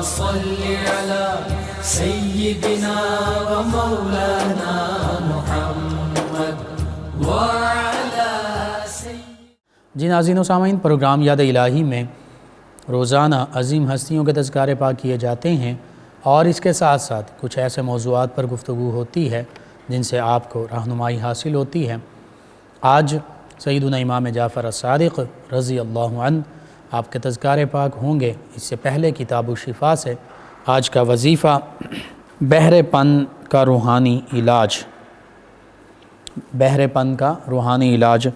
صل على سيدنا ومولانا محمد وعلى جی ناظرین و سامعین، پروگرام یاد الہی میں روزانہ عظیم ہستیوں کے تذکارے پاک کیے جاتے ہیں اور اس کے ساتھ ساتھ کچھ ایسے موضوعات پر گفتگو ہوتی ہے جن سے آپ کو رہنمائی حاصل ہوتی ہے۔ آج سیدنا امام جعفر الصادق رضی اللہ عنہ آپ کے تذکارے پاک ہوں گے۔ اس سے پہلے کتاب الشفا سے آج کا وظیفہ بہرے پن کا روحانی علاج۔ بہرے پن کا روحانی علاج۔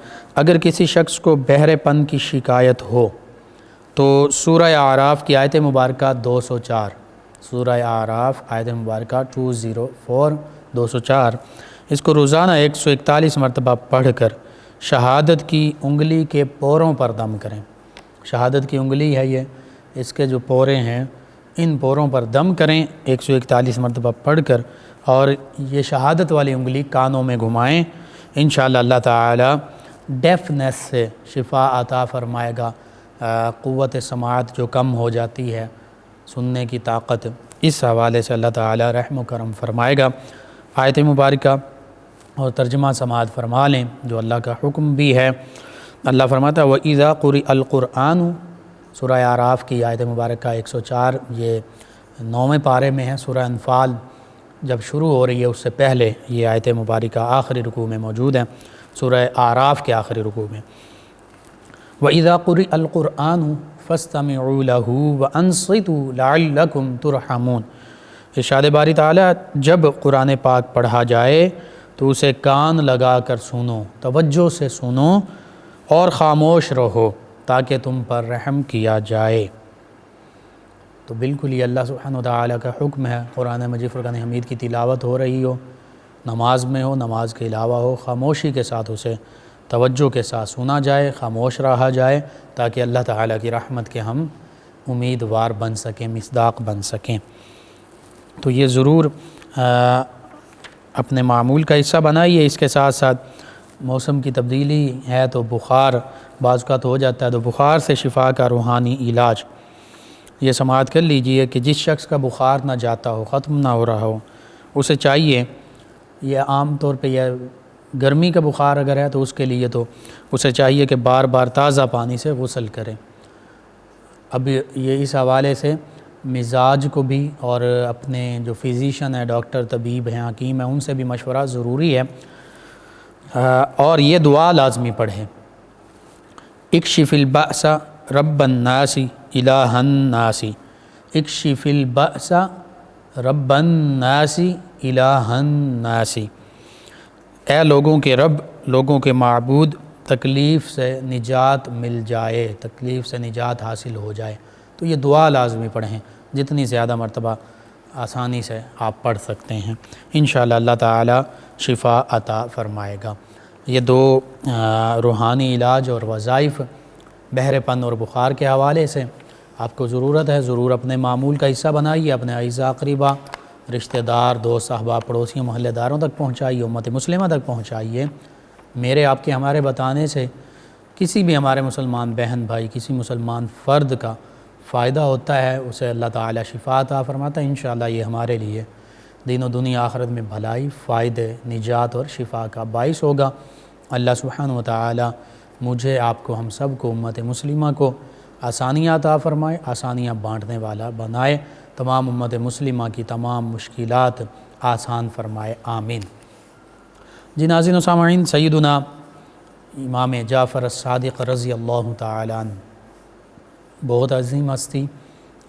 اگر کسی شخص کو بہرے پن کی شکایت ہو تو سورہ اعراف کی آیت مبارکہ 204، سورہ اعراف آیت مبارکہ 204 204، اس کو روزانہ 141 مرتبہ پڑھ کر شہادت کی انگلی کے پوروں پر دم کریں۔ شہادت کی انگلی ہے یہ، اس کے جو پورے ہیں ان پوروں پر دم کریں 141 مرتبہ پڑھ کر، اور یہ شہادت والی انگلی کانوں میں گھمائیں۔ انشاءاللہ اللہ تعالی ڈیفنس سے شفا عطا فرمائے گا۔ قوت سماعت جو کم ہو جاتی ہے، سننے کی طاقت، اس حوالے سے اللہ تعالی رحم و کرم فرمائے گا۔ آیت مبارکہ اور ترجمہ سماعت فرما لیں جو اللہ کا حکم بھی ہے۔ اللہ فرماتا ہے وَإِذَا قُرِئَ الْقُرْآنُ، سورہ اعراف کی آیت مبارکہ 104، یہ 9ویں پارے میں ہے۔ سورہ انفال جب شروع ہو رہی ہے اس سے پہلے یہ آیت مبارکہ آخری رکوع میں موجود ہے، سورہ اعراف کے آخری رکوع میں۔ وَإِذَا قُرِئَ الْقُرْآنُ فَاسْتَمِعُوا لَهُ وَأَنصِتُوا لَعَلَّكُمْ تُرْحَمُونَ۔ ارشاد باری تعالیٰ، جب قرآن پاک پڑھا جائے تو اسے کان لگا کر سنو، توجہ سے سنو اور خاموش رہو تاکہ تم پر رحم کیا جائے۔ تو بالکل یہ اللہ سبحانہ وتعالی کا حکم ہے۔ قرآن مجید فرقان حمید کی تلاوت ہو رہی ہو، نماز میں ہو، نماز کے علاوہ ہو، خاموشی کے ساتھ اسے توجہ کے ساتھ سنا جائے، خاموش رہا جائے تاکہ اللہ تعالیٰ کی رحمت کے ہم امیدوار بن سکیں، مصداق بن سکیں۔ تو یہ ضرور اپنے معمول کا حصہ بنائیے۔ اس کے ساتھ ساتھ موسم کی تبدیلی ہے تو بخار بعض اوقات ہو جاتا ہے، تو بخار سے شفا کا روحانی علاج یہ سماعت کر لیجئے کہ جس شخص کا بخار نہ جاتا ہو، ختم نہ ہو رہا ہو، اسے چاہیے، یہ عام طور پہ یہ گرمی کا بخار اگر ہے تو اس کے لیے تو اسے چاہیے کہ بار بار تازہ پانی سے غسل کرے۔ اب یہ اس حوالے سے مزاج کو بھی اور اپنے جو فزیشین ہے، ڈاکٹر، طبیب ہیں، حکیم ہیں، ان سے بھی مشورہ ضروری ہے، اور یہ دعا لازمی پڑھیں۔ اکشف البأس رب الناس الہ الناس، اکشف البأس رب الناس الہ الناس، اے لوگوں کے رب، لوگوں کے معبود، تکلیف سے نجات مل جائے، تکلیف سے نجات حاصل ہو جائے۔ تو یہ دعا لازمی پڑھیں، جتنی زیادہ مرتبہ آسانی سے آپ پڑھ سکتے ہیں، انشاءاللہ اللہ تعالی شفا عطا فرمائے گا۔ یہ دو روحانی علاج اور وظائف بہرے پن اور بخار کے حوالے سے آپ کو ضرورت ہے، ضرور اپنے معمول کا حصہ بنائیے، اپنے اعزاء اقربا، رشتہ دار، دوست، احباب، پڑوسیوں، محلہ داروں تک پہنچائیے، امت مسلمہ تک پہنچائیے۔ میرے، آپ کے، ہمارے بتانے سے کسی بھی ہمارے مسلمان بہن بھائی، کسی مسلمان فرد کا فائدہ ہوتا ہے، اسے اللہ تعالی شفا عطا فرماتا ہے۔ انشاءاللہ یہ ہمارے لیے دین و دنیا آخرت میں بھلائی، فائدے، نجات اور شفا کا باعث ہوگا۔ اللہ سبحانہ وتعالی مجھے، آپ کو، ہم سب کو، امت مسلمہ کو آسانیاں عطا فرمائے، آسانیاں بانٹنے والا بنائے، تمام امت مسلمہ کی تمام مشکلات آسان فرمائے، آمین۔ جی ناظرین و سامعین، سیدنا امام جعفر الصادق رضی اللہ تعالی عنہ بہت عظیم ہستی،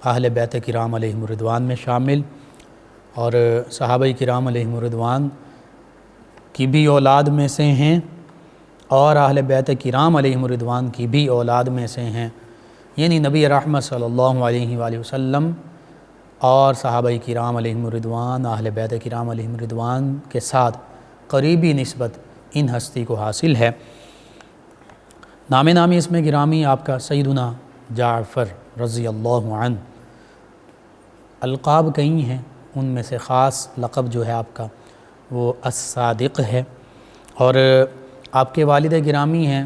اہل بیت کرام علیہم الرضوان میں شامل، اور صحابہ کرام علیہم الرضوان کی بھی اولاد میں سے ہیں، اور اہل بیت کرام علیہم الرضوان کی بھی اولاد میں سے ہیں، یعنی نبی رحمت صلی اللہ علیہ وآلہ وسلم اور صحابہ کرام علیہم الرضوان، اہل بیت کرام علیہم الرضوان کے ساتھ قریبی نسبت ان ہستی کو حاصل ہے۔ نامی اس میں گرامی آپ کا سیدنا جعفر رضی اللہ عنہ۔ القاب کئی ہیں، ان میں سے خاص لقب جو ہے آپ کا وہ الصادق ہے، اور آپ کے والد گرامی ہیں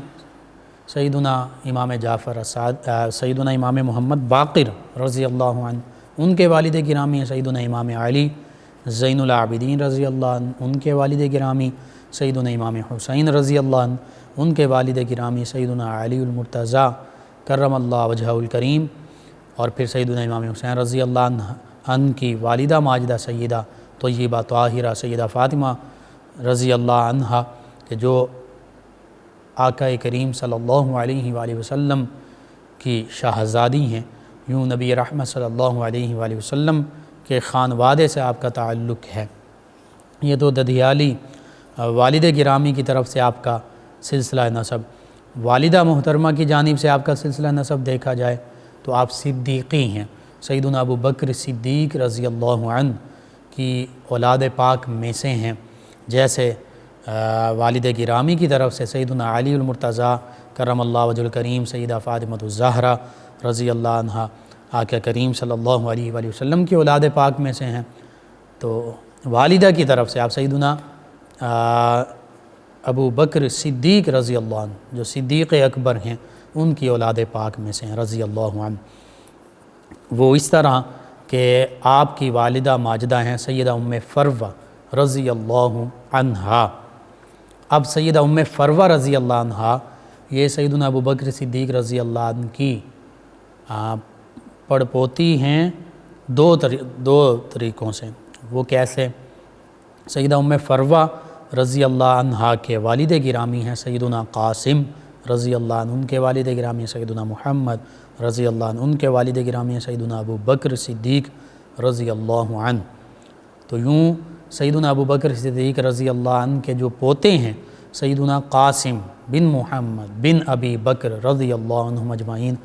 سیدنا امام جعفر سیدنا امام محمد باقر رضی اللہ عنہ، ان کے والد گرامی ہیں سیدنا امام علی زین العابدین رضی اللہ عنہ، ان کے والد گرامی سیدنا امام حسین رضی اللہ عنہ، ان کے والد گرامی سیدنا علی المرتضیٰ کرم اللہ وجہہ الکریم، اور پھر سیدنا امام حسین رضی اللہ عنہ کی والدہ ماجدہ سیدہ طیبہ طاہرہ سیدہ فاطمہ رضی اللہ عنہ کہ جو آقا کریم صلی اللہ علیہ وآلہ وسلم کی شاہزادی ہیں۔ یوں نبی رحمت صلی اللہ علیہ وآلہ وسلم کے خانوادے سے آپ کا تعلق ہے۔ یہ تو ددیالی والد گرامی کی طرف سے آپ کا سلسلہ نسب۔ والدہ محترمہ کی جانب سے آپ کا سلسلہ نسب دیکھا جائے تو آپ صدیقی ہیں، سیدنا ابو بکر صدیق رضی اللہ عنہ کی اولاد پاک میں سے ہیں، جیسے والد گرامی کی طرف سے سیدنا علی المرتضیٰ کرم اللہ وجہ الکریم، سیدہ فاطمہ الزہرا رضی اللہ عنہ آقا کریم صلی اللہ علیہ وآلہ وسلم کی اولاد پاک میں سے ہیں، تو والدہ کی طرف سے آپ سیدنا ابو بکر صدیق رضی اللہ عنہ جو صدیق اکبر ہیں ان کی اولاد پاک میں سے ہیں رضی اللہ عنہ۔ وہ اس طرح کہ آپ کی والدہ ماجدہ ہیں سیدہ ام فروہ رضی اللہ عنہا۔ اب سیدہ ام فروہ رضی اللہ عنہا یہ سیدنا ابو بکر صدیق رضی اللہ عنہ کی پڑپوتی ہیں دو طریقوں سے۔ وہ کیسے؟ سیدہ ام فروہ رضی اللہ عنہا کے والد گرامی ہیں سیدنا قاسم رضی اللہ عنہ، ان کے والد گرامی ہیں سیدنا محمد رضی اللہ عنہ، ان کے والد گرامی ہیں سیدنا ابو بکر صدیق رضی اللہ عنہ۔ تو یوں سیدنا ابو بکر صدیق رضی اللہ عنہ کے جو پوتے ہیں سیدنا قاسم بن محمد بن ابی بکر رضی اللہ عنہ اجمعین،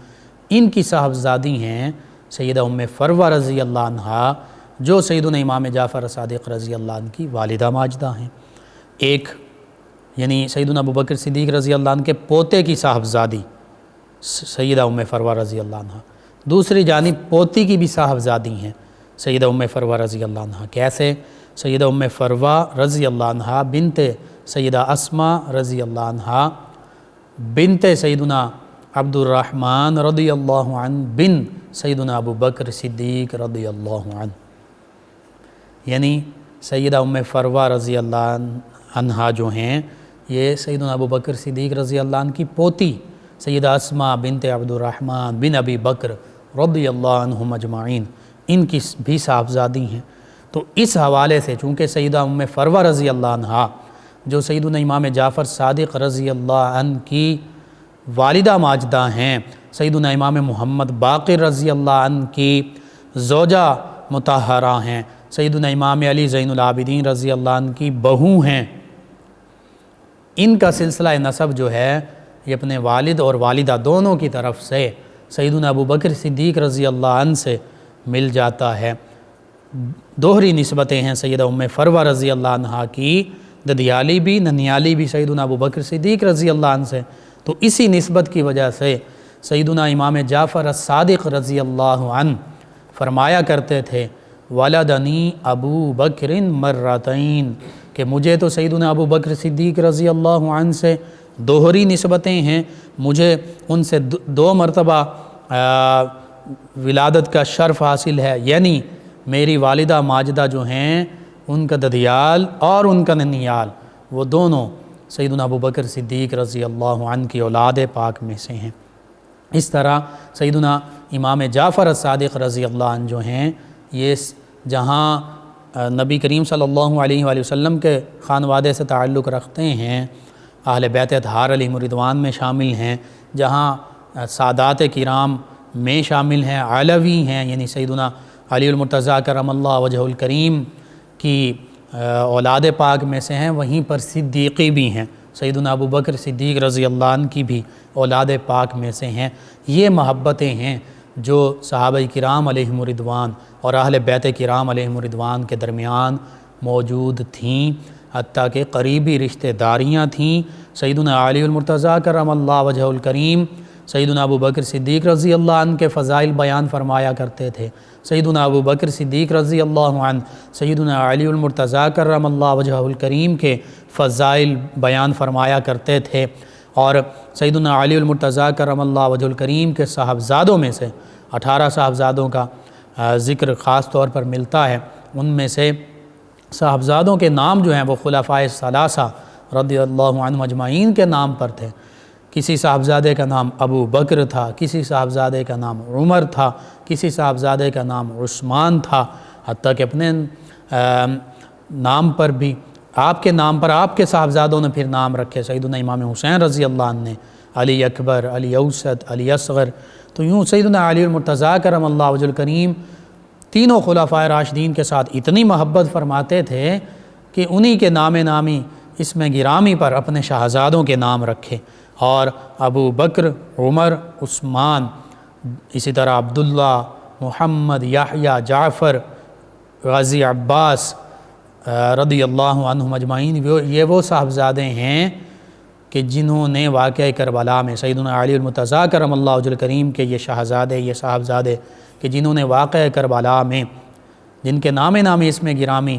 ان کی صاحبزادی ہیں سیدہ ام فروہ رضی اللہ عنہ جو سیدنا امام جعفر صادق رضی اللہ عنہ کی والدہ ماجدہ ہیں۔ ایک یعنی سیدنا ابو بکر صدیق رضی اللہ عنہ کے پوتے کی صاحبزادی سیدہ ام فروہ رضی اللہ عنہ، دوسری جانب پوتی کی بھی صاحبزادی ہیں سیدہ ام فروہ رضی اللہ عنہ۔ کیسے؟ سیدہ ام فروہ رضی اللہ عنہ بنت سیدہ اسماء رضی اللہ عنہ بنت سیدنا عبد الرحمن رضی اللہ عنہ بن سیدنا ابو بکر صدیق رضی اللہ عنہ، یعنی سیدہ ام فروہ رضی اللہ عنہ جو ہیں یہ سیدنا ابو بکر صدیق رضی اللہ عنہ کی پوتی سیدہ اسماء بنت عبد الرحمن بن ابی بکر رضی اللہ عنہم اجمعین ان کی بھی صاحبزادی ہیں۔ تو اس حوالے سے چونکہ سیدہ ام فروہ رضی اللہ عنہ جو سیدنا امام جعفر صادق رضی اللہ عنہ کی والدہ ماجدہ ہیں، سیدنا امام محمد باقر رضی اللہ عنہ کی زوجہ مطہرہ ہیں، سیدنا امام علی زین العابدین رضی اللہ عنہ کی بہو ہیں، ان کا سلسلہ نسب جو ہے یہ اپنے والد اور والدہ دونوں کی طرف سے سیدنا ابو بکر صدیق رضی اللہ عنہ سے مل جاتا ہے۔ دوہری نسبتیں ہیں سیدہ ام فروہ رضی اللہ عنہ کی، ددیالی بھی ننیالی بھی سیدنا ابو بکر صدیق رضی اللہ عنہ سے، تو اسی نسبت کی وجہ سے سیدنا امام جعفر الصادق رضی اللہ عنہ فرمایا کرتے تھے ولدنی ابو بکر مرتین، کہ مجھے تو سیدنا ابو بکر صدیق رضی اللہ عنہ سے دوہری نسبتیں ہیں، مجھے ان سے دو مرتبہ ولادت کا شرف حاصل ہے، یعنی میری والدہ ماجدہ جو ہیں ان کا ددیال اور ان کا ننیال وہ دونوں سیدنا ابو بکر صدیق رضی اللہ عنہ کی اولاد پاک میں سے ہیں۔ اس طرح سیدنا امام جعفر الصادق رضی اللہ عنہ جو ہیں یہ جہاں نبی کریم صلی اللہ علیہ وآلہ وسلم کے خانوادے سے تعلق رکھتے ہیں، اہل بیت اطہار علیہم الرضوان میں شامل ہیں، جہاں سادات کرام میں شامل ہیں، علوی ہیں یعنی سیدنا علی المرتضیٰ کرم اللہ وجہ الکریم کی اولاد پاک میں سے ہیں، وہیں پر صدیقی بھی ہیں، سیدنا ابو بکر صدیق رضی اللہ عنہ کی بھی اولاد پاک میں سے ہیں۔ یہ محبتیں ہیں جو صحابہ کرام علیہم الرضوان اور اہل بیت کرام علیہم الرضوان کے درمیان موجود تھیں، حتیٰ کہ قریبی رشتہ داریاں تھیں۔ سیدنا علی المرتضیٰ کرم اللہ وجہ الکریم سیدنا ابو بکر صدیق رضی اللہ عنہ کے فضائل بیان فرمایا کرتے تھے، سیدنا ابو بکر صدیق رضی اللہ عنہ سیدنا علی المرتضیٰ کرم اللہ وجہ الکریم کے فضائل بیان فرمایا کرتے تھے، اور سیدنا علی المرتضیٰ کرم اللہ وجہ الکریم کے صاحبزادوں میں سے 18 صاحبزادوں کا ذکر خاص طور پر ملتا ہے، ان میں سے صاحبزادوں کے نام جو ہیں وہ خلفائے ثلاثہ رضی اللہ عنہم اجمعین کے نام پر تھے۔ کسی صاحبزادے کا نام ابو بکر تھا، کسی صاحبزادے کا نام عمر تھا، کسی صاحبزادے کا نام عثمان تھا، حتیٰ کہ اپنے نام پر بھی آپ کے نام پر آپ کے صاحبزادوں نے پھر نام رکھے۔ سیدنا امام حسین رضی اللہ عنہ نے علی اکبر، علی اوسط، علی اصغر، تو یوں سیدنا علی المرتضیٰ کرم اللہ وجہ الکریم تینوں خلفائے راشدین کے ساتھ اتنی محبت فرماتے تھے کہ انہی کے نام نامی اس میں گرامی پر اپنے شہزادوں کے نام رکھے، اور ابو بکر، عمر، عثمان، اسی طرح عبداللہ، محمد، یحییٰ، جعفر، غازی عباس رضی اللہ عنہم اجمعین، یہ وہ صاحبزادے ہیں کہ جنہوں نے واقعہ کربلا میں سیدنا علی المرتضیٰ کرم اللہ وجہ الکریم کے یہ شہزادے، یہ صاحبزادے کہ جنہوں نے واقعہ کربلا میں، جن کے نام نامی اس میں گرامی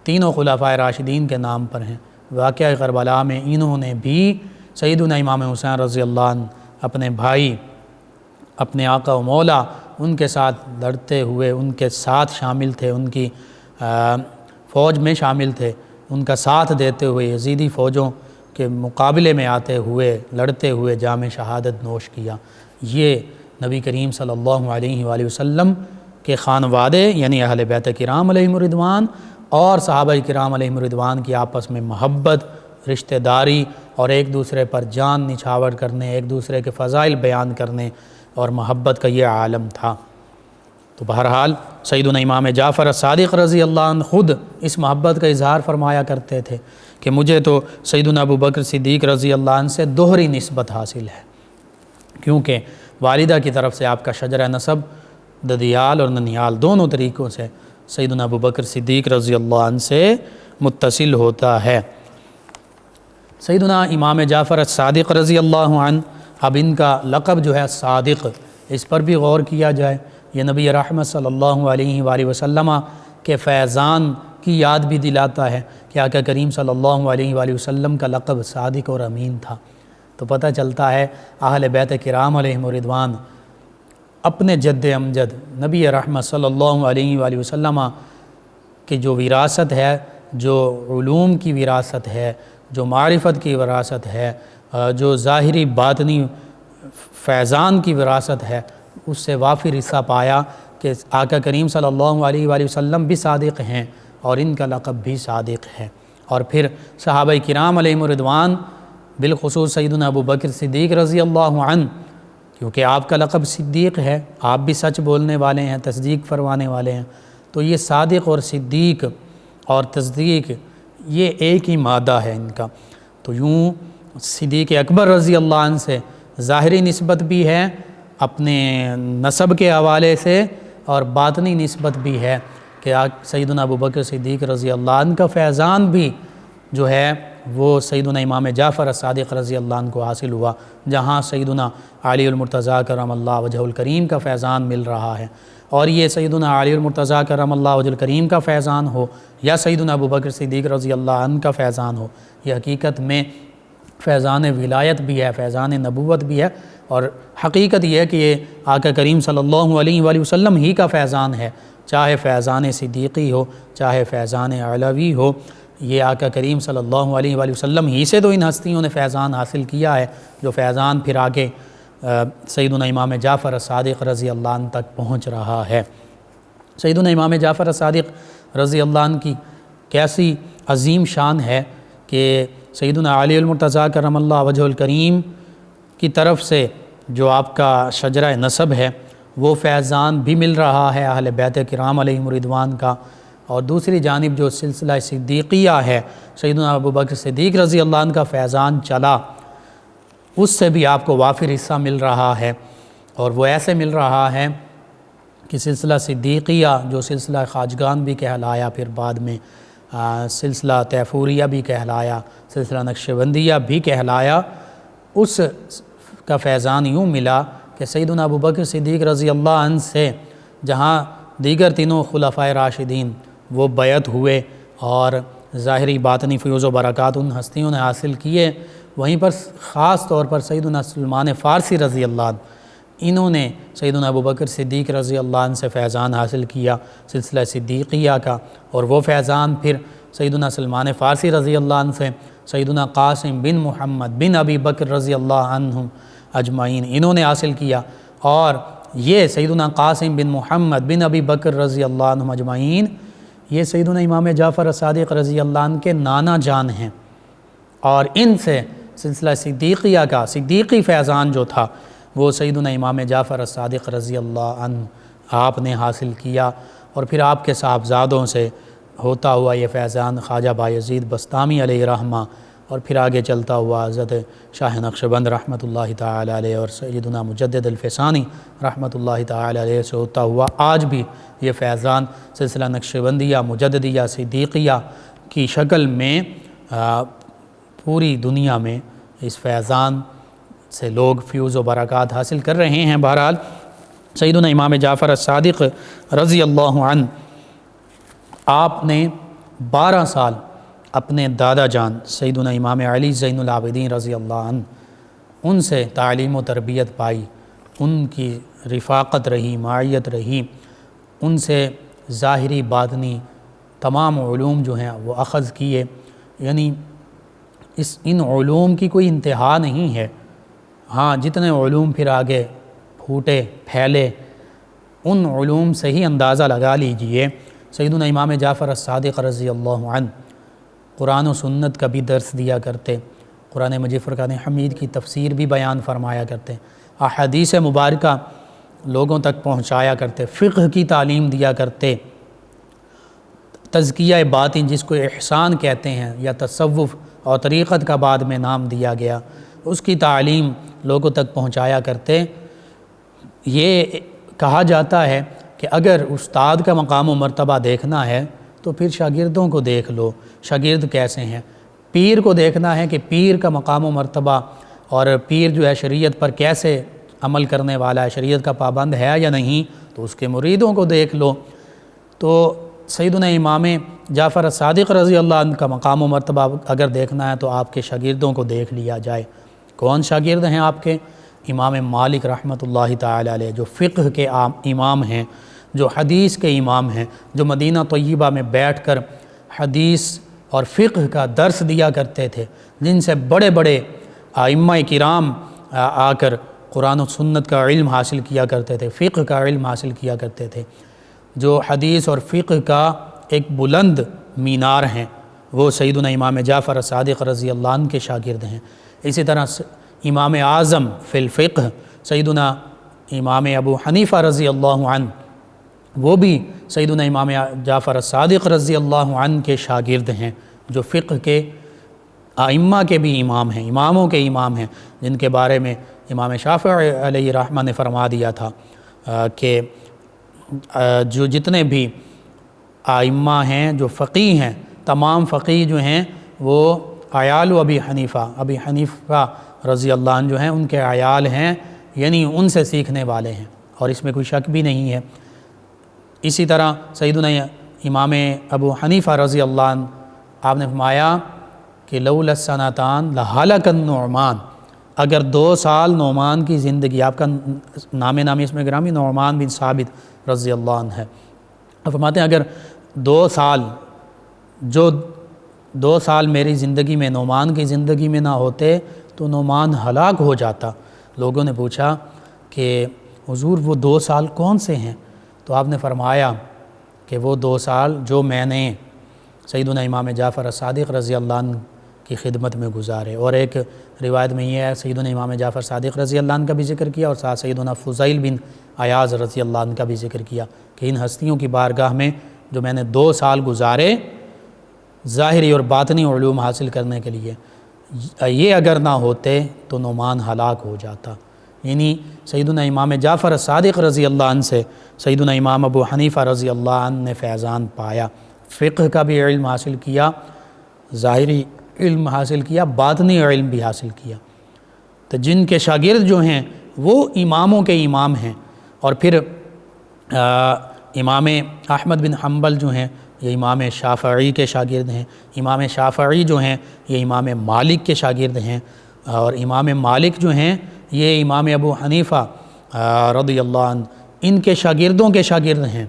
تینوں خلفائے راشدین کے نام پر ہیں، واقعہ کربلا میں انہوں نے بھی سیدنا امام حسین رضی اللہ عنہ اپنے بھائی، اپنے آقا و مولا، ان کے ساتھ لڑتے ہوئے، ان کے ساتھ شامل تھے، ان کی فوج میں شامل تھے، ان کا ساتھ دیتے ہوئے یزیدی فوجوں کے مقابلے میں آتے ہوئے، لڑتے ہوئے جام شہادت نوش کیا۔ یہ نبی کریم صلی اللہ علیہ وآلہ وسلم کے خانوادے یعنی اہل بیت کرام علیہم الرضوان اور صحابہ کرام علیہم الرضوان کی آپس میں محبت، رشتہ داری اور ایک دوسرے پر جان نچھاور کرنے، ایک دوسرے کے فضائل بیان کرنے اور محبت کا یہ عالم تھا۔ تو بہرحال سیدنا امام جعفر الصادق رضی اللہ عنہ خود اس محبت کا اظہار فرمایا کرتے تھے کہ مجھے تو سیدنا ابو بکر صدیق رضی اللہ عنہ سے دوہری نسبت حاصل ہے، کیونکہ والدہ کی طرف سے آپ کا شجرہ نسب ددیال اور ننیال دونوں طریقوں سے سیدنا ابو بکر صدیق رضی اللہ عنہ سے متصل ہوتا ہے۔ سیدنا امام جعفر الصادق رضی اللہ عنہ، اب ان کا لقب جو ہے صادق، اس پر بھی غور کیا جائے۔ یہ نبی رحمت صلی اللہ علیہ وآلہ وسلم کے فیضان کی یاد بھی دلاتا ہے کہ آقا کریم صلی اللہ علیہ وآلہ وسلم کا لقب صادق اور امین تھا۔ تو پتہ چلتا ہے اہل بیت کرام علیہم الرضوان اپنے جد امجد نبی رحمت صلی اللہ علیہ وآلہ وسلم کی جو وراثت ہے، جو علوم کی وراثت ہے، جو معرفت کی وراثت ہے، جو ظاہری باطنی فیضان کی وراثت ہے، اس سے وافر حصہ پایا کہ آقا کریم صلی اللہ علیہ وآلہ وسلم بھی صادق ہیں اور ان کا لقب بھی صادق ہے۔ اور پھر صحابہ کرام علیہم الرضوان بالخصوص سیدنا ابو بکر صدیق رضی اللہ عنہ، کیونکہ آپ کا لقب صدیق ہے، آپ بھی سچ بولنے والے ہیں، تصدیق فرمانے والے ہیں، تو یہ صادق اور صدیق اور تصدیق یہ ایک ہی مادہ ہے ان کا۔ تو یوں صدیق اکبر رضی اللہ عنہ سے ظاہری نسبت بھی ہے اپنے نسب کے حوالے سے، اور باطنی نسبت بھی ہے کہ سیدنا ابو بکر صدیق رضی اللہ عنہ کا فیضان بھی جو ہے وہ سیدنا امام جعفر الصادق رضی اللہ عنہ کو حاصل ہوا، جہاں سیدنا علی المرتضیٰ کرم اللہ وجہ الکریم کا فیضان مل رہا ہے۔ اور یہ سیدنا علی المرتضیٰ کرم اللہ وجہ الکریم کا فیضان ہو یا سیدنا ابو بکر صدیق رضی اللہ عنہ کا فیضان ہو، یہ حقیقت میں فیضان ولایت بھی ہے، فیضان نبوت بھی ہے، اور حقیقت یہ ہے کہ یہ آقا کریم صلی اللہ علیہ وآلہ وسلم ہی کا فیضان ہے، چاہے فیضان صدیقی ہو، چاہے فیضان علوی ہو، یہ آقا کریم صلی اللہ علیہ وآلہ وسلم ہی سے تو ان ہستیوں نے فیضان حاصل کیا ہے، جو فیضان پھر آگے سیدنا امام جعفر الصادق رضی اللہ عنہ تک پہنچ رہا ہے۔ سیدنا امام جعفر الصادق رضی اللہ عنہ کی کیسی عظیم شان ہے کہ سیدنا علی المرتضیٰ کرم اللہ وجہ الکریم کی طرف سے جو آپ کا شجرہ نسب ہے وہ فیضان بھی مل رہا ہے اہل بیت کرام علیہم الرضوان کا، اور دوسری جانب جو سلسلہ صدیقیہ ہے سیدنا ابو بکر صدیق رضی اللہ عنہ کا فیضان چلا، اس سے بھی آپ کو وافر حصہ مل رہا ہے، اور وہ ایسے مل رہا ہے کہ سلسلہ صدیقیہ جو سلسلہ خواجگان بھی کہلایا، پھر بعد میں سلسلہ طیفوریہ بھی کہلایا، سلسلہ نقشبندیہ بھی کہلایا، اس کا فیضان یوں ملا کہ سیدنا ابو بکر صدیق رضی اللہ عنہ سے جہاں دیگر تینوں خلفائے راشدین وہ بیعت ہوئے اور ظاہری باطنی فیوز و برکات ان ہستیوں نے حاصل کیے، وہیں پر خاص طور پر سیدنا سلمان فارسی رضی اللہ عنہ انہوں نے سیدنا ابوبکر صدیق رضی اللہ عنہ سے فیضان حاصل کیا سلسلہ صدیقیہ کا، اور وہ فیضان پھر سیدنا سلمان فارسی رضی اللہ عنہ سے سیدنا قاسم بن محمد بن ابی بکر رضی اللہ عنہم اجمعین انہوں نے حاصل کیا، اور یہ سیدنا قاسم بن محمد بن ابی بکر رضی اللہ عنہم اجمعین یہ سیدنا امام جعفر الصادق رضی اللہ عنہ کے نانا جان ہیں، اور ان سے سلسلہ صدیقیہ کا صدیقی فیضان جو تھا وہ سیدنا امام جعفر الصادق رضی اللہ عنہ آپ نے حاصل کیا، اور پھر آپ کے صاحبزادوں سے ہوتا ہوا یہ فیضان خواجہ بایزید بسطامی علیہ رحمہ، اور پھر آگے چلتا ہوا حضرت شاہ نقشبند رحمۃ اللہ تعالی علیہ اور سیدنا مجدد الفسانی رحمۃ اللہ تعالی علیہ سے ہوتا ہوا آج بھی یہ فیضان سلسلہ نقشبندیہ مجددیہ صدیقیہ کی شکل میں پوری دنیا میں اس فیضان سے لوگ فیوز و برکات حاصل کر رہے ہیں۔ بہرحال سیدنا امام جعفر الصادق رضی اللہ عنہ آپ نے 12 سال اپنے دادا جان سیدنا امام علی زین العابدین رضی اللہ عنہ ان سے تعلیم و تربیت پائی، ان کی رفاقت رہی، معیت رہی، ان سے ظاہری باطنی تمام علوم جو ہیں وہ اخذ کیے، یعنی ان علوم کی کوئی انتہا نہیں ہے۔ ہاں جتنے علوم پھر آگے پھوٹے پھیلے ان علوم سے ہی اندازہ لگا لیجئے۔ سیدنا امام جعفر الصادق رضی اللہ عنہ قرآن و سنت کا بھی درس دیا کرتے، قرآن مجید فرقان حمید کی تفسیر بھی بیان فرمایا کرتے، احادیث مبارکہ لوگوں تک پہنچایا کرتے، فقہ کی تعلیم دیا کرتے، تزکیہ باطن جس کو احسان کہتے ہیں یا تصوف اور طریقت کا بعد میں نام دیا گیا، اس کی تعلیم لوگوں تک پہنچایا کرتے۔ یہ کہا جاتا ہے کہ اگر استاد کا مقام و مرتبہ دیکھنا ہے تو پھر شاگردوں کو دیکھ لو، شاگرد کیسے ہیں۔ پیر کو دیکھنا ہے کہ پیر کا مقام و مرتبہ اور پیر جو ہے شریعت پر کیسے عمل کرنے والا ہے، شریعت کا پابند ہے یا نہیں، تو اس کے مریدوں کو دیکھ لو۔ تو سیدنا امام جعفر الصادق رضی اللہ عنہ کا مقام و مرتبہ اگر دیکھنا ہے تو آپ کے شاگردوں کو دیکھ لیا جائے۔ کون شاگرد ہیں آپ کے؟ امام مالک رحمۃ اللہ تعالی علیہ جو فقہ کے امام ہیں، جو حدیث کے امام ہیں، جو مدینہ طیبہ میں بیٹھ کر حدیث اور فقہ کا درس دیا کرتے تھے، جن سے بڑے بڑے ائمہ کرام آ کر قرآن و سنت کا علم حاصل کیا کرتے تھے، فقہ کا علم حاصل کیا کرتے تھے، جو حدیث اور فقہ کا ایک بلند مینار ہیں، وہ سیدنا امام جعفر الصادق رضی اللہ عنہ کے شاگرد ہیں۔ اسی طرح امام اعظم فی الفقہ سیدنا امام ابو حنیفہ رضی اللہ عنہ وہ بھی سیدنا امام جعفر الصادق رضی اللہ عنہ کے شاگرد ہیں، جو فقہ کے ائمہ کے بھی امام ہیں، اماموں کے امام ہیں، جن کے بارے میں امام شافعی علیہ رحمہ نے فرما دیا تھا کہ جو جتنے بھی ائمہ ہیں جو فقیہ ہیں، تمام فقیہ جو ہیں وہ عیال و ابی حنیفہ رضی اللہ عنہ جو ہیں ان کے عیال ہیں، یعنی ان سے سیکھنے والے ہیں، اور اس میں کوئی شک بھی نہیں ہے۔ اسی طرح سیدنا امام ابو حنیفہ رضی اللہ عنہ آپ نے فرمایا کہ لولا السنتان لہلک النعمان، اگر 2 سال نعمان کی زندگی، آپ کا نامی اس میں گرامی نعمان بن ثابت رضی اللہ عنہ ہے، فرماتے ہیں اگر 2 سال میری زندگی میں نعمان کی زندگی میں نہ ہوتے تو نعمان ہلاک ہو جاتا۔ لوگوں نے پوچھا کہ حضور وہ 2 سال کون سے ہیں؟ تو آپ نے فرمایا کہ وہ 2 سال جو میں نے سیدنا امام جعفر الصادق رضی اللہ عنہ کی خدمت میں گزارے، اور ایک روایت میں یہ ہے سیدنا امام جعفر صادق رضی اللہ عنہ کا بھی ذکر کیا، اور ساتھ سیدنا فضیل بن عیاض رضی اللہ عنہ کا بھی ذکر کیا کہ ان ہستیوں کی بارگاہ میں جو میں نے 2 سال گزارے ظاہری اور باطنی علوم حاصل کرنے کے لیے، یہ اگر نہ ہوتے تو نعمان ہلاک ہو جاتا۔ یعنی سیدنا امام جعفر الصادق رضی اللہ عنہ سے سیدنا امام ابو حنیفہ رضی اللہ عنہ نے فیضان پایا، فقہ کا بھی علم حاصل کیا، ظاہری علم حاصل کیا، باطنی علم بھی حاصل کیا۔ تو جن کے شاگرد جو ہیں وہ اماموں کے امام ہیں، اور پھر امام احمد بن حنبل جو ہیں یہ امام شافعی کے شاگرد ہیں، امام شافعی جو ہیں یہ امام مالک کے شاگرد ہیں، اور امام مالک جو ہیں یہ امام ابو حنیفہ رضی اللہ عنہ ان کے شاگردوں کے شاگرد ہیں،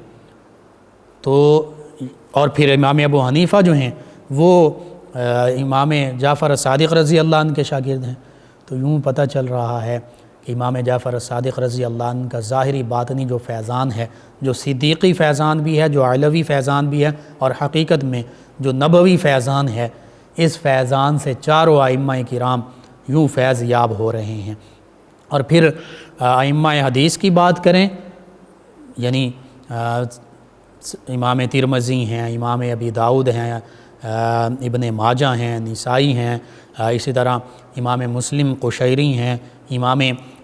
تو اور پھر امام ابو حنیفہ جو ہیں وہ امام جعفر الصادق رضی اللہ عنہ کے شاگرد ہیں۔ تو یوں پتہ چل رہا ہے کہ امام جعفر الصادق رضی اللہ عنہ کا ظاہری باطنی جو فیضان ہے، جو صدیقی فیضان بھی ہے، جو علوی فیضان بھی ہے، اور حقیقت میں جو نبوی فیضان ہے، اس فیضان سے چاروں ائمہ کرام یوں فیض یاب ہو رہے ہیں۔ اور پھر ائمہ حدیث کی بات کریں، یعنی امام ترمذی ہیں، امام ابی داؤد ہیں، ابن ماجہ ہیں، نسائی ہیں، اسی طرح امام مسلم قشیری ہیں، امام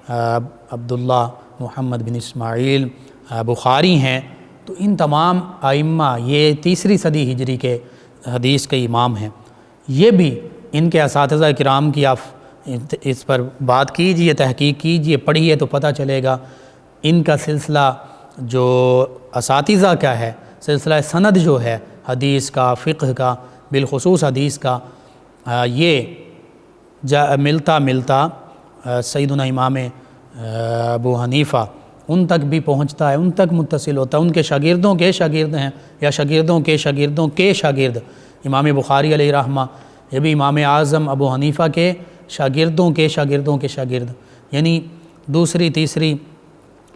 عبداللہ محمد بن اسماعیل بخاری ہیں، تو ان تمام ائمہ یہ تیسری صدی ہجری کے حدیث کے امام ہیں۔ یہ بھی ان کے اساتذہ کرام کی آپ اس پر بات کیجئے، تحقیق کیجئے، پڑھیے تو پتہ چلے گا ان کا سلسلہ جو اساتذہ کا ہے، سلسلہ سند جو ہے حدیث کا، فقہ کا، بالخصوص حدیث کا، یہ ملتا سیدنا امام ابو حنیفہ ان تک بھی پہنچتا ہے، ان تک متصل ہوتا ہے، ان کے شاگردوں کے شاگرد ہیں، یا شاگردوں کے شاگردوں کے شاگرد۔ امام بخاری علیہ رحمہ یہ بھی امام اعظم ابو حنیفہ کے شاگردوں کے شاگردوں کے شاگرد، یعنی دوسری تیسری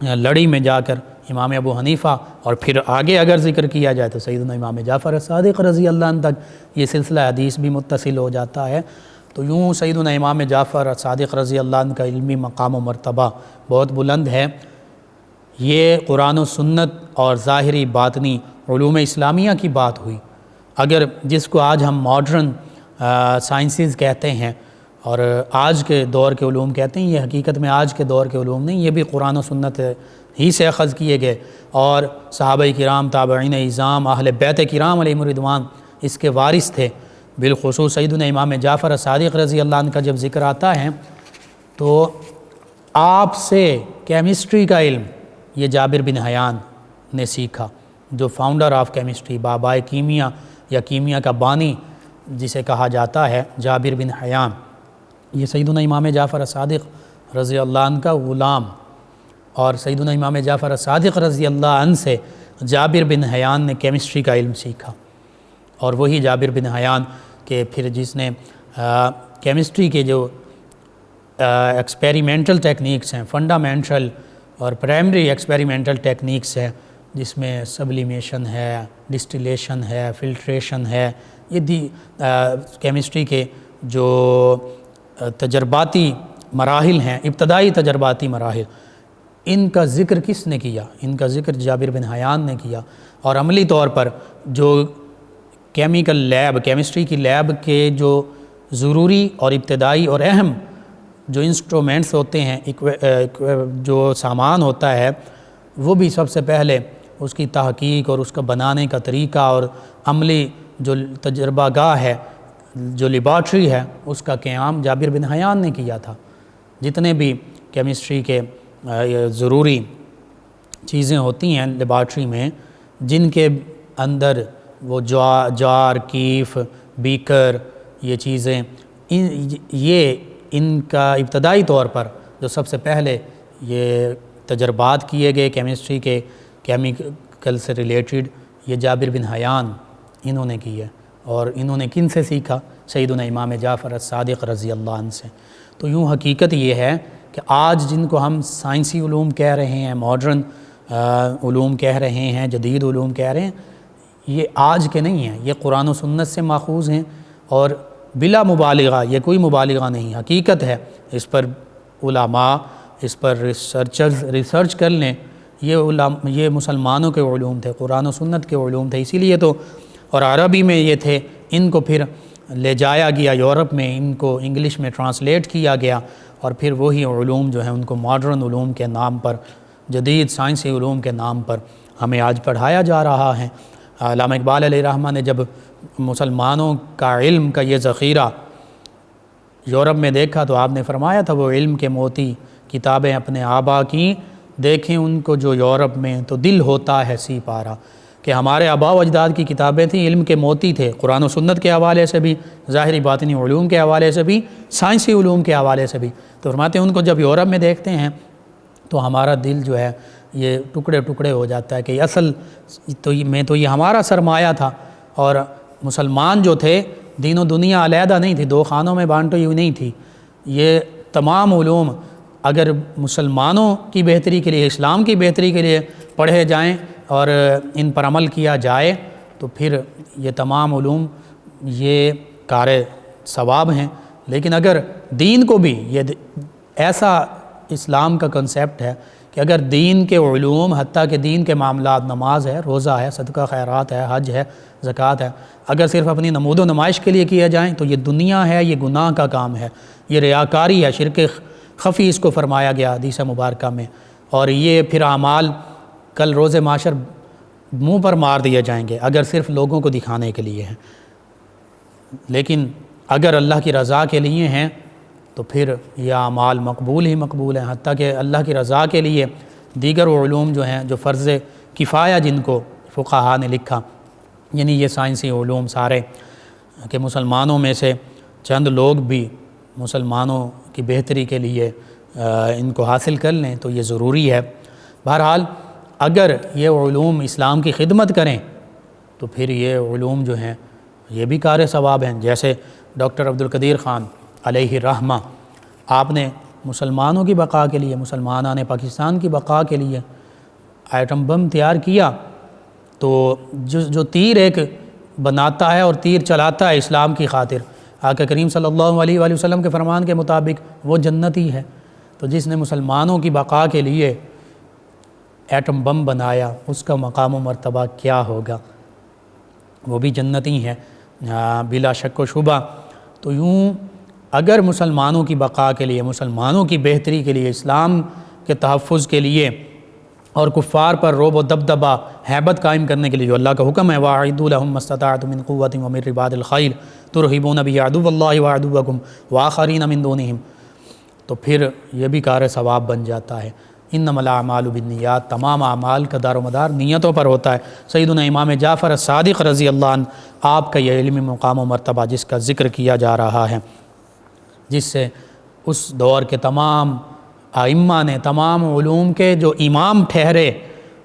لڑی میں جا کر امام ابو حنیفہ، اور پھر آگے اگر ذکر کیا جائے تو سیدنا امام جعفر الصادق رضی اللہ عنہ تک یہ سلسلہ حدیث بھی متصل ہو جاتا ہے۔ تو یوں سیدنا امام جعفر الصادق رضی اللہ عنہ کا علمی مقام و مرتبہ بہت بلند ہے۔ یہ قرآن و سنت اور ظاہری باطنی علوم اسلامیہ کی بات ہوئی۔ اگر جس کو آج ہم ماڈرن سائنسز کہتے ہیں اور آج کے دور کے علوم کہتے ہیں، یہ حقیقت میں آج کے دور کے علوم نہیں، یہ بھی قرآن و سنت ہی سے اخذ کیے گئے، اور صحابہ کرام، تابعین اعظام، اہل بیت کرام علیہم الرضوان اس کے وارث تھے۔ بالخصوص سیدنا امام جعفر الصادق رضی اللہ عنہ کا جب ذکر آتا ہے تو آپ سے کیمسٹری کا علم یہ جابر بن حیان نے سیکھا، جو فاؤنڈر آف کیمسٹری، بابائے کیمیا یا کیمیا کا بانی جسے کہا جاتا ہے، جابر بن حیان، یہ سیدنا امام جعفر الصادق رضی اللہ عنہ کا غلام، اور سیدنا امام جعفر الصادق رضی اللہ عنہ سے جابر بن حیان نے کیمسٹری کا علم سیکھا، اور وہی جابر بن حیان کہ پھر جس نے کیمسٹری کے جو ایکسپیریمنٹل ٹیکنیکس ہیں، فنڈامنٹل اور پرائمری ایکسپیریمنٹل ٹیکنیکس ہیں، جس میں سبلیمیشن ہے، ڈسٹیلیشن ہے، فلٹریشن ہے، یہ کیمسٹری کے جو تجرباتی مراحل ہیں، ابتدائی تجرباتی مراحل، ان کا ذکر کس نے کیا؟ ان کا ذکر جابر بن حیان نے کیا، اور عملی طور پر جو کیمیکل لیب، کیمسٹری کی لیب کے جو ضروری اور ابتدائی اور اہم جو انسٹرومنٹس ہوتے ہیں، جو سامان ہوتا ہے، وہ بھی سب سے پہلے اس کی تحقیق اور اس کا بنانے کا طریقہ اور عملی جو تجربہ گاہ ہے، جو لیبارٹری ہے، اس کا قیام جابر بن حیان نے کیا تھا۔ جتنے بھی کیمسٹری کے ضروری چیزیں ہوتی ہیں لیبارٹری میں، جن کے اندر وہ جار، کیف، بیکر، یہ چیزیں، یہ ان کا ابتدائی طور پر جو سب سے پہلے یہ تجربات کیے گئے کیمسٹری کے کیمیکل سے ریلیٹڈ، یہ جابر بن حیان انہوں نے کیے، اور انہوں نے کن سے سیکھا؟ سیدنا امام جعفر الصادق رضی اللہ عنہ سے۔ تو یوں حقیقت یہ ہے کہ آج جن کو ہم سائنسی علوم کہہ رہے ہیں، ماڈرن علوم کہہ رہے ہیں، جدید علوم کہہ رہے ہیں، یہ آج کے نہیں ہیں، یہ قرآن و سنت سے ماخوذ ہیں، اور بلا مبالغہ، یہ کوئی مبالغہ نہیں، حقیقت ہے۔ اس پر علماء، اس پر ریسرچرز ریسرچ کر لیں، یہ مسلمانوں کے علوم تھے، قرآن و سنت کے علوم تھے، اسی لیے تو، اور عربی میں یہ تھے، ان کو پھر لے جایا گیا یورپ میں، ان کو انگلش میں ٹرانسلیٹ کیا گیا، اور پھر وہی علوم جو ہیں ان کو ماڈرن علوم کے نام پر، جدید سائنسی علوم کے نام پر ہمیں آج پڑھایا جا رہا ہے۔ علامہ اقبال علیہ رحمہ نے جب مسلمانوں کا علم کا یہ ذخیرہ یورپ میں دیکھا تو آپ نے فرمایا تھا، وہ علم کے موتی کتابیں اپنے آبا کی، دیکھیں ان کو جو یورپ میں، تو دل ہوتا ہے سی پارا، کہ ہمارے آباء و اجداد کی کتابیں تھیں، علم کے موتی تھے، قرآن و سنت کے حوالے سے بھی، ظاہری باطنی علوم کے حوالے سے بھی، سائنسی علوم کے حوالے سے بھی۔ تو فرماتے ہیں ان کو جب یورپ میں دیکھتے ہیں تو ہمارا دل جو ہے یہ ٹکڑے ٹکڑے ہو جاتا ہے کہ اصل تو یہ ہمارا سرمایہ تھا، اور مسلمان جو تھے دین و دنیا علیحدہ نہیں تھی، 2 خانوں میں بانٹی ہوئی نہیں تھی، یہ تمام علوم اگر مسلمانوں کی بہتری کے لیے، اسلام کی بہتری کے لیے پڑھے جائیں اور ان پر عمل کیا جائے تو پھر یہ تمام علوم یہ کار ثواب ہیں۔ لیکن اگر دین کو بھی یہ ایسا اسلام کا کنسیپٹ ہے کہ اگر دین کے علوم، حتیٰ کہ دین کے معاملات، نماز ہے، روزہ ہے، صدقہ خیرات ہے، حج ہے، زکوٰۃ ہے، اگر صرف اپنی نمود و نمائش کے لیے کیا جائیں تو یہ دنیا ہے، یہ گناہ کا کام ہے، یہ ریاکاری ہے، شرک خفی اس کو فرمایا گیا حدیث مبارکہ میں، اور یہ پھر اعمال کل روز معاشر منہ پر مار دیے جائیں گے اگر صرف لوگوں کو دکھانے کے لیے ہیں۔ لیکن اگر اللہ کی رضا کے لیے ہیں تو پھر یہ اعمال مقبول ہی مقبول ہیں، حتیٰ کہ اللہ کی رضا کے لیے دیگر علوم جو ہیں، جو فرض کفایہ جن کو فقہا نے لکھا، یعنی یہ سائنسی علوم سارے کہ مسلمانوں میں سے چند لوگ بھی مسلمانوں کی بہتری کے لیے ان کو حاصل کر لیں تو یہ ضروری ہے۔ بہرحال اگر یہ علوم اسلام کی خدمت کریں تو پھر یہ علوم جو ہیں یہ بھی کار ثواب ہیں۔ جیسے ڈاکٹر عبدالقدیر خان علیہ الرحمہ، آپ نے مسلمانوں کی بقا کے لیے، مسلمانان پاکستان کی بقا کے لیے ایٹم بم تیار کیا، تو جو تیر ایک بناتا ہے اور تیر چلاتا ہے اسلام کی خاطر، آقا کریم صلی اللہ علیہ وآلہ وسلم کے فرمان کے مطابق وہ جنتی ہے۔ تو جس نے مسلمانوں کی بقا کے لیے ایٹم بم بنایا اس کا مقام و مرتبہ کیا ہوگا، وہ بھی جنتی ہے بلا شک و شبہ۔ تو یوں اگر مسلمانوں کی بقا کے لیے، مسلمانوں کی بہتری کے لیے، اسلام کے تحفظ کے لیے اور کفار پر رعب و دبدبہ، ہیبت قائم کرنے کے لیے جو اللہ کا حکم ہے وَأَعِدُّوا لَهُم مَّا اسْتَطَعْتُم مِّن قُوَّةٍ وَمِن رِّبَاطِ الْخَيْلِ تُرْهِبُونَ بِهِ عَدُوَّ اللَّهِ وَعَدُوَّكُمْ وَآخَرِينَ مِن دُونِهِمْ، تو پھر یہ بھی کار ثواب بن جاتا ہے۔ انما الاعمال بالنیات، تمام اعمال کا دار و مدار نیتوں پر ہوتا ہے۔ سیدنا امام جعفر الصادق رضی اللہ عنہ، آپ کا یہ علمی مقام و مرتبہ جس کا ذکر کیا جا رہا ہے، جس سے اس دور کے تمام ائمہ نے، تمام علوم کے جو امام ٹھہرے،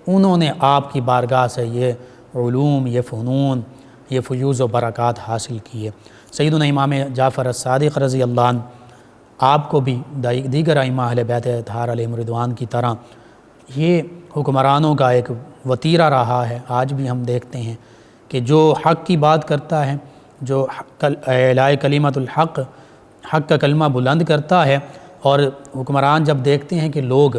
انہوں نے آپ کی بارگاہ سے یہ علوم، یہ فنون، یہ فیوز و برکات حاصل کیے۔ سیدنا امام جعفر الصادق رضی اللہ عنہ، آپ کو بھی دیگر ائمہ اہل بیت اطہار علیہم رضوان کی طرح یہ حکمرانوں کا ایک وتیرہ رہا ہے۔ آج بھی ہم دیکھتے ہیں کہ جو حق کی بات کرتا ہے، جو اعلاء کلمۃ الحق، حق کا کلمہ بلند کرتا ہے، اور حکمران جب دیکھتے ہیں کہ لوگ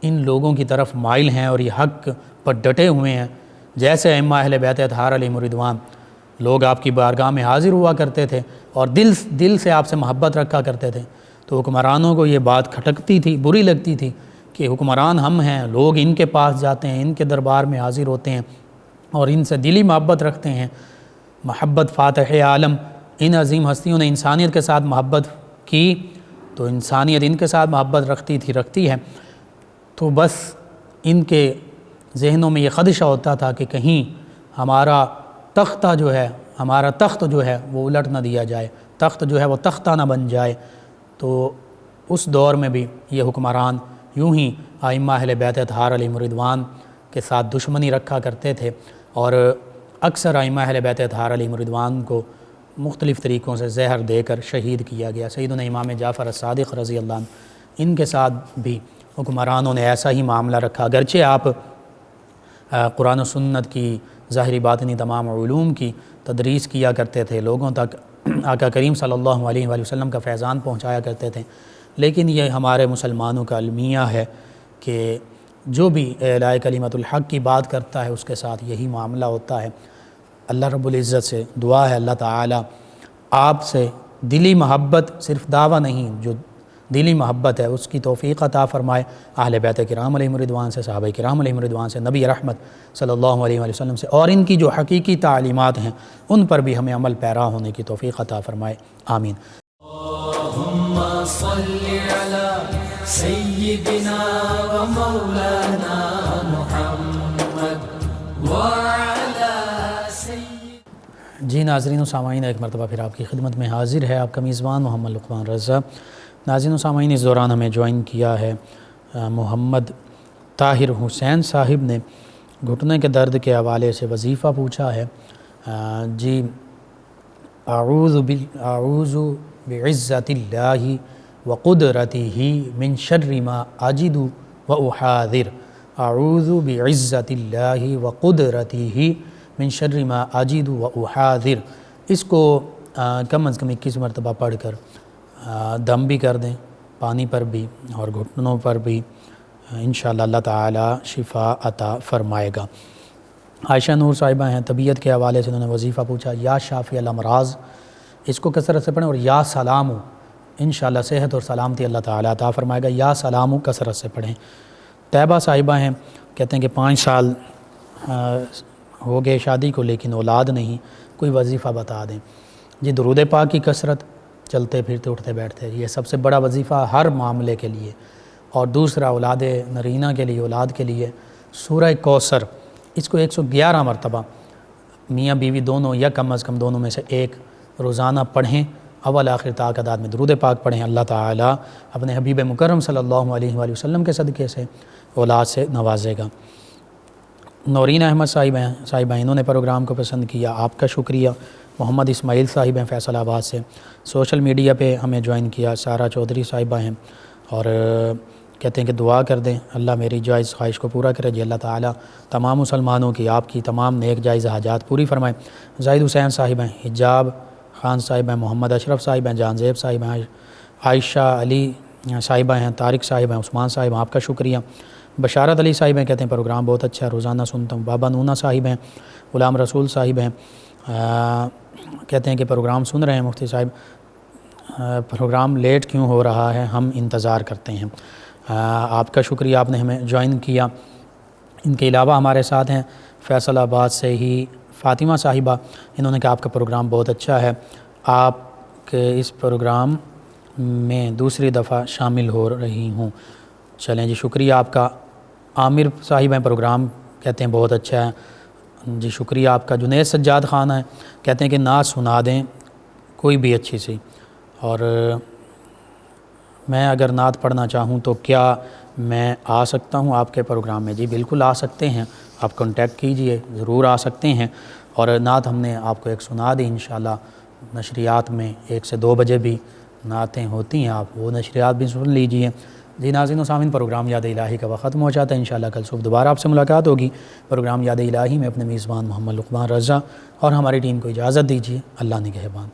ان لوگوں کی طرف مائل ہیں اور یہ حق پر ڈٹے ہوئے ہیں، جیسے ائمہ اہل بیت اطہار علیہم رضوان، لوگ آپ کی بارگاہ میں حاضر ہوا کرتے تھے اور دل سے آپ سے محبت رکھا کرتے تھے، تو حکمرانوں کو یہ بات کھٹکتی تھی، بری لگتی تھی کہ حکمران ہم ہیں، لوگ ان کے پاس جاتے ہیں، ان کے دربار میں حاضر ہوتے ہیں اور ان سے دلی محبت رکھتے ہیں۔ محبت فاتح عالم، ان عظیم ہستیوں نے انسانیت کے ساتھ محبت کی تو انسانیت ان کے ساتھ محبت رکھتی ہے، تو بس ان کے ذہنوں میں یہ خدشہ ہوتا تھا کہ کہیں ہمارا تختہ جو ہے، ہمارا تخت جو ہے وہ الٹ نہ دیا جائے، تخت جو ہے وہ تختہ نہ بن جائے۔ تو اس دور میں بھی یہ حکمران یوں ہی ائمہ اہل بیت اطہار علیہم رضوان کے ساتھ دشمنی رکھا کرتے تھے، اور اکثر ائمہ اہل بیت اطہار علیہم رضوان کو مختلف طریقوں سے زہر دے کر شہید کیا گیا۔ سیدنا امام جعفر الصادق رضی اللہ عنہ، ان کے ساتھ بھی حکمرانوں نے ایسا ہی معاملہ رکھا، اگرچہ آپ قرآن و سنت کی ظاہری باطنی تمام علوم کی تدریس کیا کرتے تھے، لوگوں تک آقا کریم صلی اللہ علیہ وآلہ وسلم کا فیضان پہنچایا کرتے تھے، لیکن یہ ہمارے مسلمانوں کا المیہ ہے کہ جو بھی اعلاء کلمۃ الحق کی بات کرتا ہے اس کے ساتھ یہی معاملہ ہوتا ہے۔ اللہ رب العزت سے دعا ہے اللہ تعالیٰ آپ سے دلی محبت، صرف دعویٰ نہیں، جو دلی محبت ہے اس کی توفیق عطا فرمائے، اہل بیت کرام علیہم رضوان سے، صحابہ کرام علیہم رضوان سے، نبی رحمت صلی اللہ علیہ وآلہ وسلم سے، اور ان کی جو حقیقی تعلیمات ہیں ان پر بھی ہمیں عمل پیرا ہونے کی توفیق عطا فرمائے، آمین۔ اللہم صلی علی سیدنا و مولانا محمد وعلی سید۔ جی ناظرین و سامعین، ایک مرتبہ پھر آپ کی خدمت میں حاضر ہے آپ کا میزبان محمد لقمان رضا۔ ناظرین و سامعین، اس دوران ہمیں جوائن کیا ہے محمد طاہر حسین صاحب نے گھٹنے کے درد کے حوالے سے وظیفہ پوچھا ہے۔ جی اعوذ بعزت اللہ وقدرتہ من شر ما اجد واحاذر، اعوذ بعزت اللہ وقدرتہ من شر ما اجد واحاذر۔ اس کو کم از کم 21 مرتبہ پڑھ کر دم بھی کر دیں، پانی پر بھی اور گھٹنوں پر بھی، انشاءاللہ اللہ تعالی شفا عطا فرمائے گا۔ عائشہ نور صاحبہ ہیں، طبیعت کے حوالے سے انہوں نے وظیفہ پوچھا، یا شافی الامراض، اس کو کثرت سے پڑھیں، اور یا سلامو، انشاءاللہ صحت اور سلامتی اللہ تعالی عطا فرمائے گا، یا سلامو کثرت سے پڑھیں۔ طیبہ صاحبہ ہیں، کہتے ہیں کہ 5 سال ہو گئے شادی کو لیکن اولاد نہیں، کوئی وظیفہ بتا دیں۔ جی درود پاک کی کثرت، چلتے پھرتے اٹھتے بیٹھتے، یہ سب سے بڑا وظیفہ ہر معاملے کے لیے، اور دوسرا اولاد نرینہ کے لیے، اولاد کے لیے سورہ کوثر، اس کو 111 مرتبہ میاں بیوی دونوں یا کم از کم دونوں میں سے ایک روزانہ پڑھیں، اول آخر تعداد میں درود پاک پڑھیں، اللہ تعالیٰ اپنے حبیب مکرم صلی اللہ علیہ وآلہ وسلم کے صدقے سے اولاد سے نوازے گا۔ نورین احمد صاحبہ انہوں نے پروگرام کو پسند کیا، آپ کا شکریہ۔ محمد اسماعیل صاحب ہیں فیصل آباد سے، سوشل میڈیا پہ ہمیں جوائن کیا۔ سارہ چودھری صاحبہ ہیں اور کہتے ہیں کہ دعا کر دیں اللہ میری جائز خواہش کو پورا کرے۔ جی اللہ تعالیٰ تمام مسلمانوں کی، آپ کی تمام نیک جائز حاجات پوری فرمائیں۔ زاہد حسین صاحب ہیں، حجاب خان صاحب ہیں، محمد اشرف صاحب ہیں، جانزیب صاحب ہیں، عائشہ علی صاحبہ ہیں، طارق صاحب ہیں، عثمان صاحب ہیں، آپ کا شکریہ۔ بشارت علی صاحب ہیں، کہتے ہیں پروگرام بہت اچھا ہے، روزانہ سنتا ہوں۔ بابا نونا صاحب ہیں، غلام رسول صاحب ہیں، کہتے ہیں کہ پروگرام سن رہے ہیں مفتی صاحب، پروگرام لیٹ کیوں ہو رہا ہے، ہم انتظار کرتے ہیں۔ آپ کا شکریہ، آپ نے ہمیں جوائن کیا۔ ان کے علاوہ ہمارے ساتھ ہیں فیصل آباد سے ہی فاطمہ صاحبہ، انہوں نے کہا آپ کا پروگرام بہت اچھا ہے، آپ کے اس پروگرام میں دوسری دفعہ شامل ہو رہی ہوں۔ چلیں جی شکریہ آپ کا۔ عامر صاحب ہیں، پروگرام کہتے ہیں بہت اچھا ہے، جی شکریہ آپ کا۔ جنید سجاد خان ہیں، کہتے ہیں کہ نعت سنا دیں کوئی بھی اچھی سی، اور میں اگر نعت پڑھنا چاہوں تو کیا میں آ سکتا ہوں آپ کے پروگرام میں؟ جی بالکل آ سکتے ہیں، آپ کانٹیکٹ کیجئے، ضرور آ سکتے ہیں۔ اور نعت ہم نے آپ کو ایک سنا دی، انشاءاللہ نشریات میں 1 سے 2 بجے بھی نعتیں ہوتی ہیں، آپ وہ نشریات بھی سن لیجئے۔ جی ناظرین و سامعین، پروگرام یاد الہی کا وقت ختم ہو جاتا ہے، انشاءاللہ کل صبح دوبارہ آپ سے ملاقات ہوگی۔ پروگرام یاد الہی میں اپنے میزبان محمد لقمان رضا اور ہماری ٹیم کو اجازت دیجیے، اللہ نگہبان۔